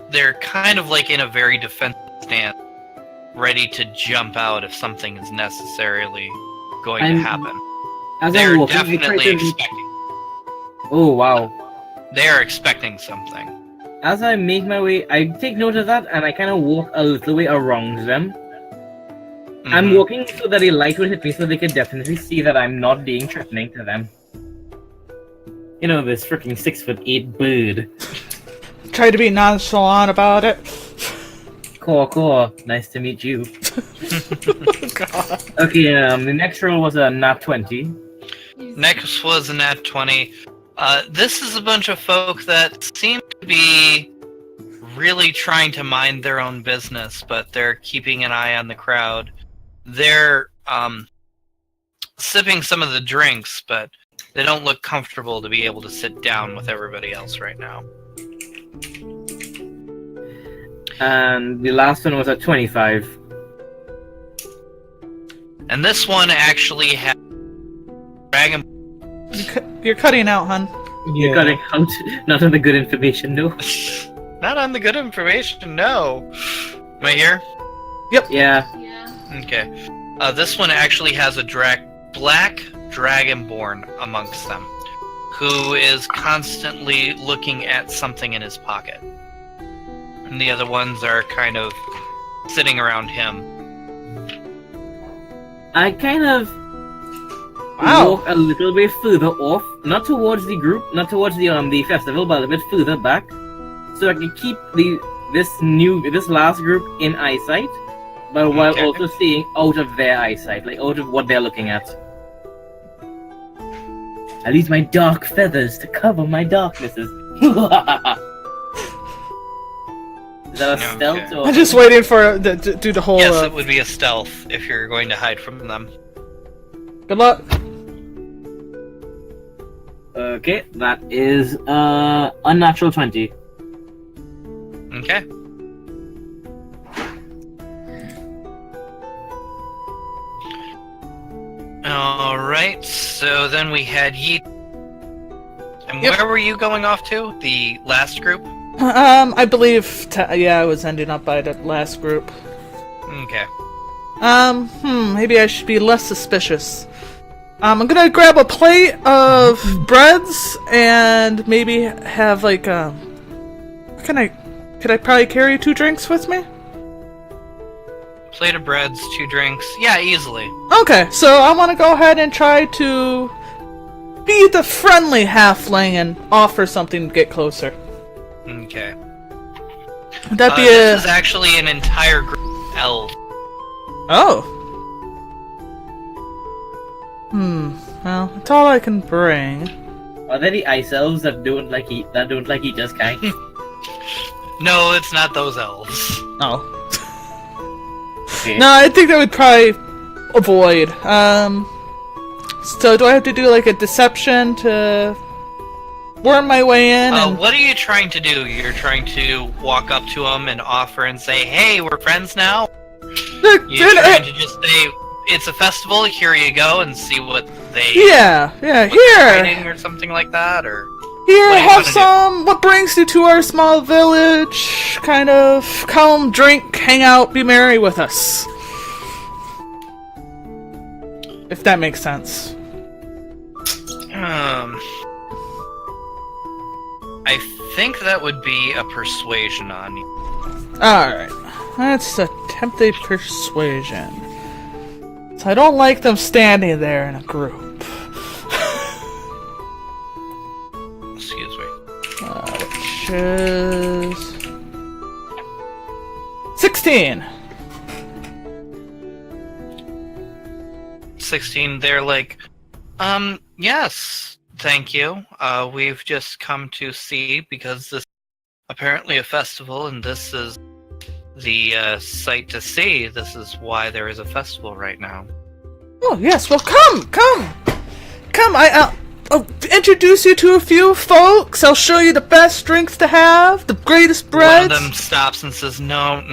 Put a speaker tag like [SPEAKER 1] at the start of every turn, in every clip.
[SPEAKER 1] they're kind of like in a very defensive stance, ready to jump out if something is necessarily going to happen. They're definitely expecting.
[SPEAKER 2] Oh, wow.
[SPEAKER 1] They're expecting something.
[SPEAKER 2] As I make my way, I take note of that, and I kind of walk a little way around them. Mm-hmm. I'm walking so that a light will hit me, so they can definitely see that I'm not being threatening to them. You know, this freaking 6'8" bird.
[SPEAKER 3] Try to be nonchalant about it.
[SPEAKER 2] Cool. Nice to meet you.
[SPEAKER 3] God.
[SPEAKER 2] Okay, the next roll was a nat 20.
[SPEAKER 1] Next was a nat 20. This is a bunch of folk that seem to be really trying to mind their own business, but they're keeping an eye on the crowd. They're sipping some of the drinks, but they don't look comfortable to be able to sit down with everybody else right now.
[SPEAKER 2] And the last one was a 25.
[SPEAKER 1] And this one actually has dragon.
[SPEAKER 3] You're cutting out, hun.
[SPEAKER 2] You're cutting out. Not on the good information, no.
[SPEAKER 1] Not on the good information, no. Am I here?
[SPEAKER 3] Yep.
[SPEAKER 2] Yeah.
[SPEAKER 1] Okay. This one actually has a black dragonborn amongst them, who is constantly looking at something in his pocket. And the other ones are kind of sitting around him. I kind of walk a little bit further off, not towards the group, not towards the festival, but a bit further back, so I can keep this last group in eyesight, but while also staying out of their eyesight, like out of what they're looking at. I use my dark feathers to cover my darknesses. Is that a stealth? Or...
[SPEAKER 3] I'm just waiting for to do the whole.
[SPEAKER 1] Yes, it would be a stealth if you're going to hide from them.
[SPEAKER 3] Good luck.
[SPEAKER 2] Okay, that is unnatural 20.
[SPEAKER 1] Okay. Alright, so then we had Yeet. And where were you going off to? The last group?
[SPEAKER 3] I believe, I was ending up by the last group.
[SPEAKER 1] Okay.
[SPEAKER 3] Maybe I should be less suspicious. I'm gonna grab a plate of breads and maybe have like, could I probably carry 2 drinks with me?
[SPEAKER 1] Plate of breads, 2 drinks. Yeah, easily.
[SPEAKER 3] Okay, so I want to go ahead and try to be the friendly halfling and offer something to get closer.
[SPEAKER 1] Okay.
[SPEAKER 3] Would that be
[SPEAKER 1] This is actually an entire group of elves.
[SPEAKER 3] Oh. Well, that's all I can bring.
[SPEAKER 2] Are there the ice elves that don't like eat us kind?
[SPEAKER 1] No, it's not those elves.
[SPEAKER 3] Oh.
[SPEAKER 2] Okay.
[SPEAKER 3] No, I think that would probably avoid. So do I have to do like a deception to worm my way in?
[SPEAKER 1] What are you trying to do? You're trying to walk up to them and offer and say, "Hey, we're friends now." You're trying to just say, "It's a festival. Here you go," and see what they
[SPEAKER 3] here
[SPEAKER 1] or something like that, or
[SPEAKER 3] here have some. What brings you to our small village? Kind of come, drink, hang out, be merry with us. If that makes sense.
[SPEAKER 1] I think that would be a persuasion on you.
[SPEAKER 3] Alright. Let's attempt a persuasion. So I don't like them standing there in a group.
[SPEAKER 1] Excuse me.
[SPEAKER 3] Which is... 16!
[SPEAKER 1] 16, they're like, yes, thank you. We've just come to see because this is apparently a festival and this is the sight to see. This is why there is a festival right now.
[SPEAKER 3] Oh, yes, well, come! I'll introduce you to a few folks. I'll show you the best drinks to have, the greatest breads.
[SPEAKER 1] One of them stops and says, no,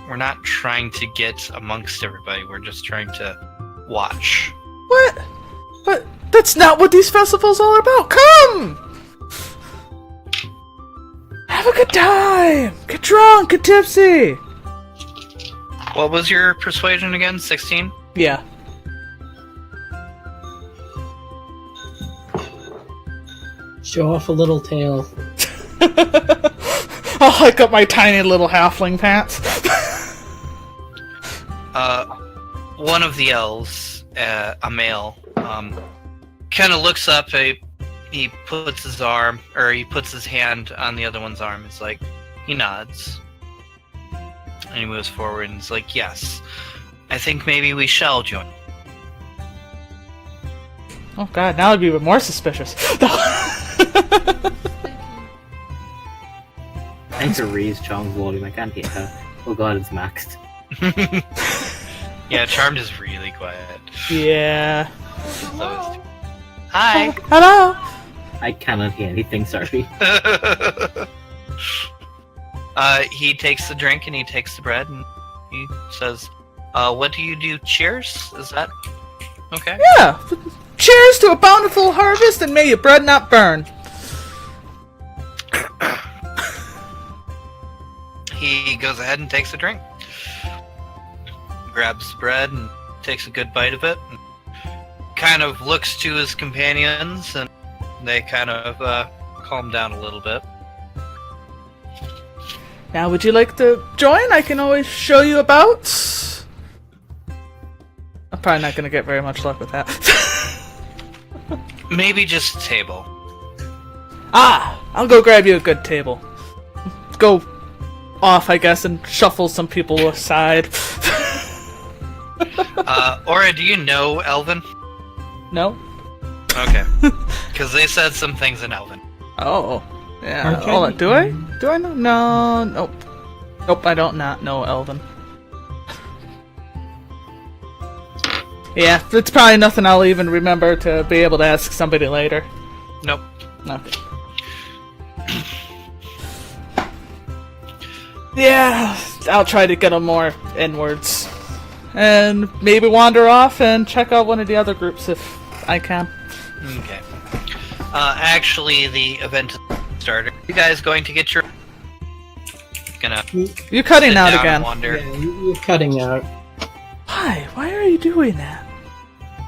[SPEAKER 1] we're not trying to get amongst everybody. We're just trying to watch.
[SPEAKER 3] What? But that's not what these festivals are about. Come! Have a good time! Get drunk, get tipsy!
[SPEAKER 4] What was your persuasion again? 16?
[SPEAKER 3] Yeah.
[SPEAKER 5] Show off a little tail.
[SPEAKER 3] I'll hike up my tiny little halfling pants.
[SPEAKER 4] One of the elves, a male, kind of looks up. He puts his arm, or he puts his hand on the other one's arm. It's like he nods, and he moves forward and is like, "Yes, I think maybe we shall join."
[SPEAKER 3] Oh god, now I'd be even more suspicious.
[SPEAKER 2] I need to raise Charm's volume. I can't hear her. Oh god, it's maxed.
[SPEAKER 4] Yeah, Charmed is really quiet.
[SPEAKER 3] Yeah.
[SPEAKER 4] So hi.
[SPEAKER 3] Hello!
[SPEAKER 2] I cannot hear anything, sorry.
[SPEAKER 4] He takes the drink and he takes the bread and he says, "What do you do? Cheers? Is that okay?"
[SPEAKER 3] Yeah! Cheers to a bountiful harvest and may your bread not burn.
[SPEAKER 4] He goes ahead and takes a drink. Grabs the bread and takes a good bite of it. And kind of looks to his companions and they kind of calm down a little bit.
[SPEAKER 3] Now, would you like to join? I can always show you about. I'm probably not going to get very much luck with that.
[SPEAKER 4] Maybe just a table.
[SPEAKER 3] I'll go grab you a good table. Go off, I guess, and shuffle some people aside.
[SPEAKER 4] Aura, do you know Elven?
[SPEAKER 3] No?
[SPEAKER 4] Okay. Because they said some things in Elven.
[SPEAKER 3] Oh. Yeah.
[SPEAKER 5] Aren't
[SPEAKER 3] Hold
[SPEAKER 5] you-
[SPEAKER 3] on. Do I? Do I know? No. Nope. Nope, I don't not know Elven. Yeah, it's probably nothing I'll even remember to be able to ask somebody later.
[SPEAKER 4] Nope.
[SPEAKER 3] Okay. Yeah, I'll try to get them more inwards. And maybe wander off and check out one of the other groups if I can.
[SPEAKER 4] Okay. Actually, the event started. You guys going to get your... Gonna
[SPEAKER 3] You're cutting
[SPEAKER 4] sit
[SPEAKER 3] out
[SPEAKER 4] down
[SPEAKER 3] again.
[SPEAKER 4] and wander.
[SPEAKER 5] Yeah, you're cutting out.
[SPEAKER 3] Why? Why are you doing that?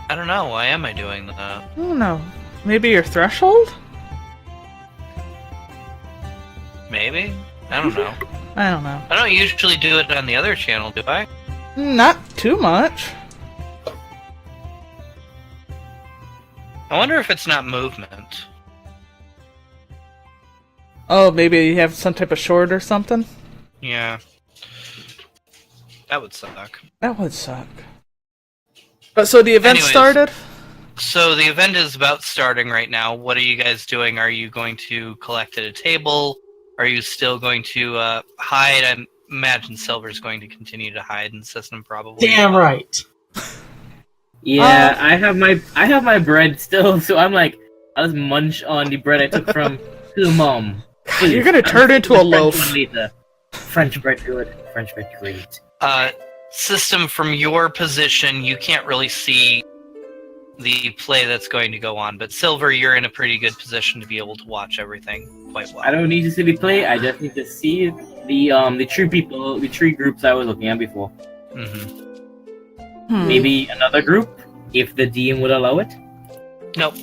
[SPEAKER 4] I don't know. Why am I doing that?
[SPEAKER 3] I don't know. Maybe your threshold?
[SPEAKER 4] Maybe? I don't know.
[SPEAKER 3] I don't know.
[SPEAKER 4] I don't usually do it on the other channel, do I?
[SPEAKER 3] Not too much.
[SPEAKER 4] I wonder if it's not movement.
[SPEAKER 3] Oh, maybe you have some type of short or something?
[SPEAKER 4] Yeah. That would suck.
[SPEAKER 3] That would suck. But so the event
[SPEAKER 4] Anyways.
[SPEAKER 3] started?
[SPEAKER 4] So the event is about starting right now. What are you guys doing? Are you going to collect at a table? Are you still going to hide? I imagine Silver's going to continue to hide in the system, probably.
[SPEAKER 5] Damn right.
[SPEAKER 2] Yeah, I have my bread still, so I'm like, I'll just munch on the bread I took from Mom.
[SPEAKER 3] You're gonna turn into a loaf.
[SPEAKER 2] Later. French bread good. French bread great.
[SPEAKER 4] System, from your position, you can't really see the play that's going to go on, but Silver, you're in a pretty good position to be able to watch everything quite well.
[SPEAKER 2] I don't need to see the play. I just need to see the true people, the tree groups I was looking at before.
[SPEAKER 4] Mm-hmm.
[SPEAKER 2] Maybe another group, if the DM would allow it.
[SPEAKER 4] Nope.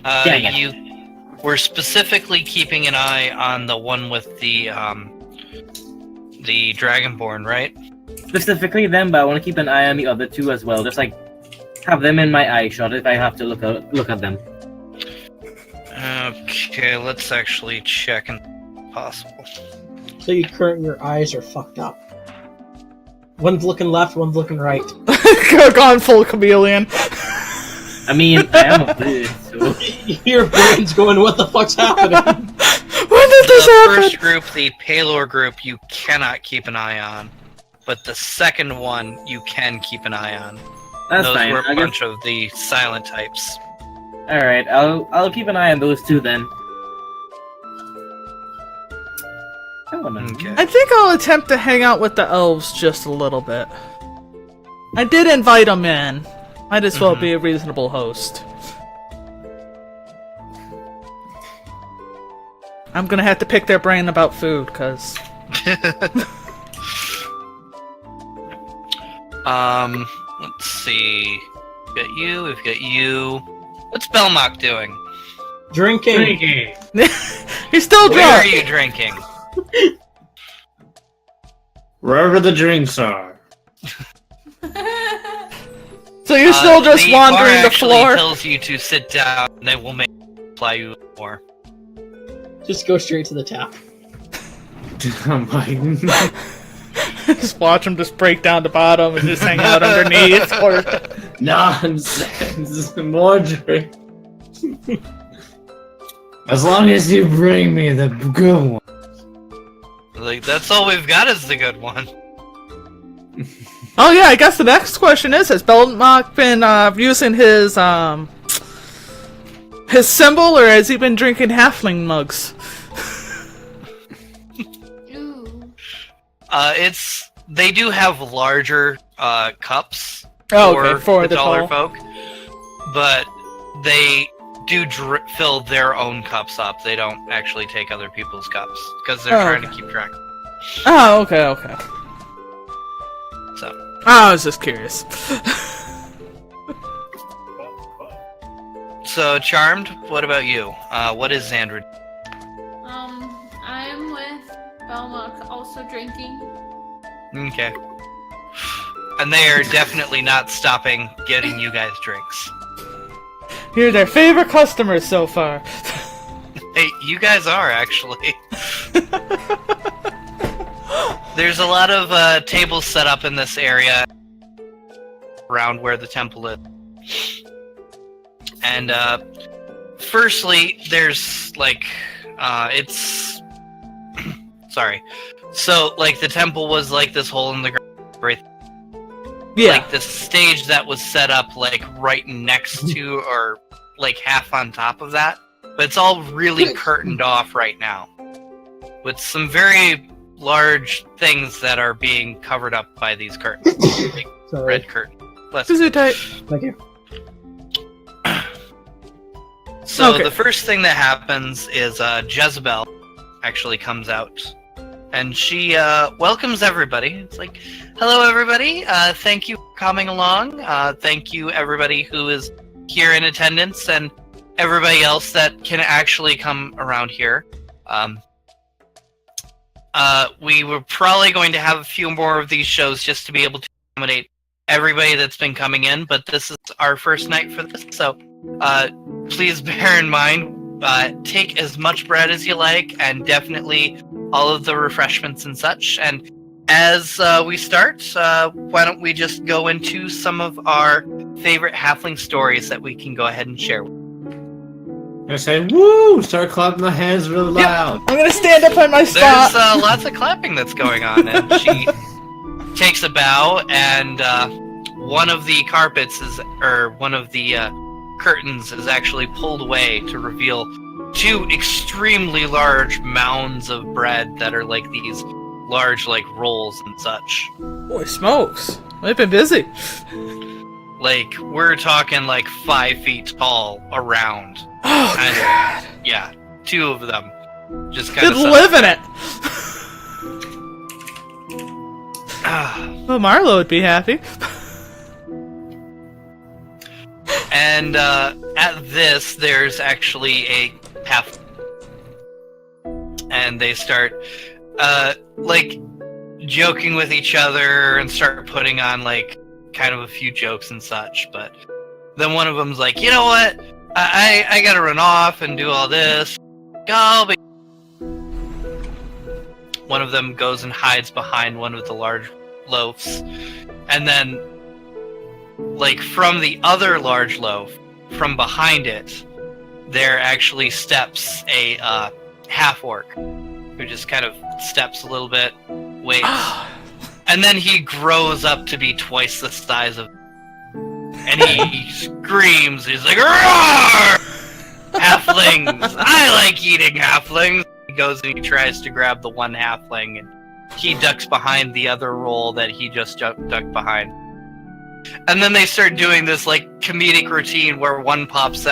[SPEAKER 2] Dang it.
[SPEAKER 4] You were specifically keeping an eye on the one with the Dragonborn, right?
[SPEAKER 2] Specifically them, but I want to keep an eye on the other two as well. Just like have them in my eye shot if I have to look at them.
[SPEAKER 4] Okay, let's actually check and possible.
[SPEAKER 5] So your eyes are fucked up. One's looking left, one's looking right.
[SPEAKER 3] Gone full chameleon.
[SPEAKER 2] I mean, I am a bird, so
[SPEAKER 5] Your brain's going, what the fuck's happening?
[SPEAKER 3] When did this
[SPEAKER 4] The
[SPEAKER 3] happen?
[SPEAKER 4] first group, the Palor group, you cannot keep an eye on. But the second one, you can keep an eye on.
[SPEAKER 2] that's
[SPEAKER 4] Those
[SPEAKER 2] fine.
[SPEAKER 4] were
[SPEAKER 2] I
[SPEAKER 4] a
[SPEAKER 2] guess.
[SPEAKER 4] bunch of the silent types.
[SPEAKER 2] All right, I'll keep an eye on those two then. Oh, no.
[SPEAKER 4] Okay.
[SPEAKER 3] I think I'll attempt to hang out with the elves just a little bit. I did invite them in. Might as well be a reasonable host. I'm gonna have to pick their brain about food, cause...
[SPEAKER 4] Let's see. We've got you. What's Belmont doing?
[SPEAKER 5] Drinking.
[SPEAKER 3] He's still
[SPEAKER 4] Where are
[SPEAKER 3] drunk!
[SPEAKER 4] you drinking?
[SPEAKER 2] Wherever the drinks are.
[SPEAKER 3] So you're still just
[SPEAKER 4] the
[SPEAKER 3] wandering
[SPEAKER 4] bar
[SPEAKER 3] the
[SPEAKER 4] actually
[SPEAKER 3] floor?
[SPEAKER 4] tells you to sit down, and they will apply you more.
[SPEAKER 5] Just go straight to the tap.
[SPEAKER 2] I'm like,
[SPEAKER 3] Just watch him just break down the bottom and just hang out underneath. Or...
[SPEAKER 2] nonsense. More drink. As long as you bring me the good one.
[SPEAKER 4] Like, that's all we've got is the good one.
[SPEAKER 3] Oh yeah, I guess the next question is, has Belmont been using his symbol, or has he been drinking halfling mugs?
[SPEAKER 6] Ooh.
[SPEAKER 4] They do have larger cups
[SPEAKER 3] For
[SPEAKER 4] the taller
[SPEAKER 3] tall.
[SPEAKER 4] folk, but they do fill their own cups up. They don't actually take other people's cups because they're trying to keep track.
[SPEAKER 3] Oh, okay.
[SPEAKER 4] So
[SPEAKER 3] I was just curious.
[SPEAKER 4] So Charmed, what about you? What is Xandra?
[SPEAKER 6] I'm with Belmont, also drinking.
[SPEAKER 4] Okay. And they are definitely not stopping getting you guys drinks.
[SPEAKER 3] You're their favorite customers so far.
[SPEAKER 4] Hey, you guys are actually. There's a lot of tables set up in this area around where the temple is. And firstly, there's like it's sorry. So like the temple was like this hole in the ground, right?
[SPEAKER 3] Yeah.
[SPEAKER 4] Like this stage that was set up like right next to or like half on top of that. But it's all really curtained off right now. With some very large things that are being covered up by these curtains. Like
[SPEAKER 5] Sorry.
[SPEAKER 4] red curtain. Bless
[SPEAKER 3] Is
[SPEAKER 4] you.
[SPEAKER 3] it tight?
[SPEAKER 5] Thank you.
[SPEAKER 4] So
[SPEAKER 3] Okay.
[SPEAKER 4] the first thing that happens is Jezebel actually comes out. And she welcomes everybody. It's like, hello everybody, thank you for coming along. Thank you everybody who is here in attendance and everybody else that can actually come around here. We were probably going to have a few more of these shows just to be able to accommodate everybody that's been coming in, but this is our first night for this, so please bear in mind, take as much bread as you like, and definitely all of the refreshments and such. And as we start, why don't we just go into some of our favorite halfling stories that we can go ahead and share.
[SPEAKER 2] I say, woo! Start clapping the hands really loud.
[SPEAKER 3] I'm gonna stand up in my
[SPEAKER 4] There's
[SPEAKER 3] spot.
[SPEAKER 4] lots of clapping that's going on, and she takes a bow, and one of the carpets is, or one of the curtains is actually pulled away to reveal two extremely large mounds of bread that are like these large like rolls and such.
[SPEAKER 3] Boy, smokes. They've been busy.
[SPEAKER 4] Like we're talking like 5 feet tall around.
[SPEAKER 3] Oh,
[SPEAKER 4] Kind of.
[SPEAKER 3] God.
[SPEAKER 4] Yeah, two of them. Just kind
[SPEAKER 3] Could
[SPEAKER 4] of
[SPEAKER 3] live in it.
[SPEAKER 4] Ah.
[SPEAKER 3] Well, Marlo would be happy.
[SPEAKER 4] And at this, there's actually a half, and they start like joking with each other and start putting on like kind of a few jokes and such. But then one of them's like, you know what? I gotta run off and do all this. One of them goes and hides behind one of the large loaves, and then like from the other large loaf, from behind it, there actually steps a half orc who just kind of steps a little bit, waits, and then he grows up to be twice the size of, and he screams. He's like, "Roar! Halflings! I like eating halflings." He goes and he tries to grab the one halfling, and he ducks behind the other roll that he just ducked behind. And then they start doing this like comedic routine where one pops out